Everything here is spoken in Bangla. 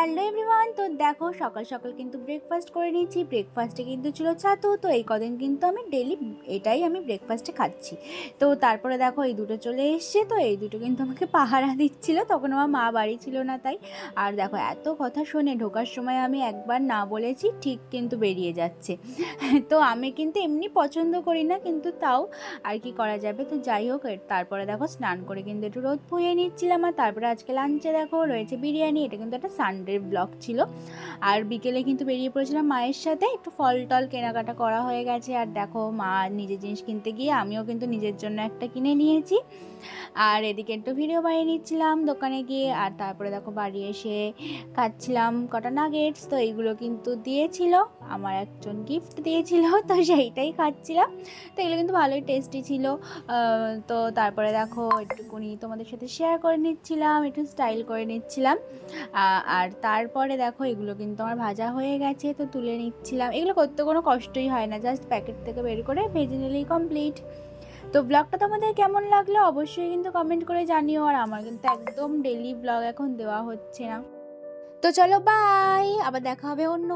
Hello everyone. তো দেখো সকাল সকাল কিন্তু ব্রেকফাস্ট করে নিয়েছি। ব্রেকফাস্টে কিন্তু ছিল ছাতু। তো এই কদিন কিন্তু আমি ডেলি এটাই আমি ব্রেকফাস্টে খাচ্ছি। তো তারপরে দেখো এই দুটো চলে এসছে। তো এই দুটো কিন্তু আমাকে পাহারা দিচ্ছিল, তখন আমার মা বাড়ি ছিল না তাই। আর দেখো এত কথা শুনে ঢোকার সময় আমি একবার না বলেছি ঠিক কিন্তু বেরিয়ে যাচ্ছে। তো আমি কিন্তু এমনি পছন্দ করি না, কিন্তু তাও আর কি করা যাবে। তো যাই হোক, তারপরে দেখো স্নান করে কিন্তু একটু রোদ পুঁয়ে নিচ্ছিলাম। আর তারপরে আজকে লাঞ্চে দেখো রয়েছে বিরিয়ানি। এটা কিন্তু একটা সানডের ব্লগ ছিল। আর বিকেলে কিন্তু বেরিয়ে পড়েছিলাম মায়ের সাথে, একটু ফল টল কেনাকাটা করা হয়ে গেছে। আর দেখো মা নিজের জিনিস কিনতে গিয়ে আমিও কিন্তু নিজের জন্য একটা কিনে নিয়েছি। আর এদিকে একটু ভিডিও বানিয়ে নিচ্ছিলাম দোকানে গিয়ে। আর তারপরে দেখো বাড়ি এসে খাচ্ছিলাম কটা নাগেটস। তো এইগুলো কিন্তু দিয়েছিল, আমার একজন গিফট দিয়েছিল, তো সেইটাই খাচ্ছিলাম। তো এগুলো কিন্তু ভালোই টেস্টি ছিল। তো তারপরে দেখো একটুকুনি তোমাদের সাথে শেয়ার করে নিচ্ছিলাম, একটু স্টাইল করে নিচ্ছিলাম। আর তারপরে দেখো এগুলো কিন্তু আমার ভাজা হয়ে গেছে, তো তুলে নিচ্ছিলাম। এগুলো করতে কোনো কষ্টই হয় না, জাস্ট প্যাকেট থেকে বের করে ভেজে নিলেই কমপ্লিট। তো ব্লগটা তোমাদের কেমন লাগলো অবশ্যই কিন্তু কমেন্ট করে জানিও। আর আমার কিন্তু একদম ডেইলি ব্লগ এখন দেওয়া হচ্ছে না। তো চলো বাই, আবার দেখা হবে অন্য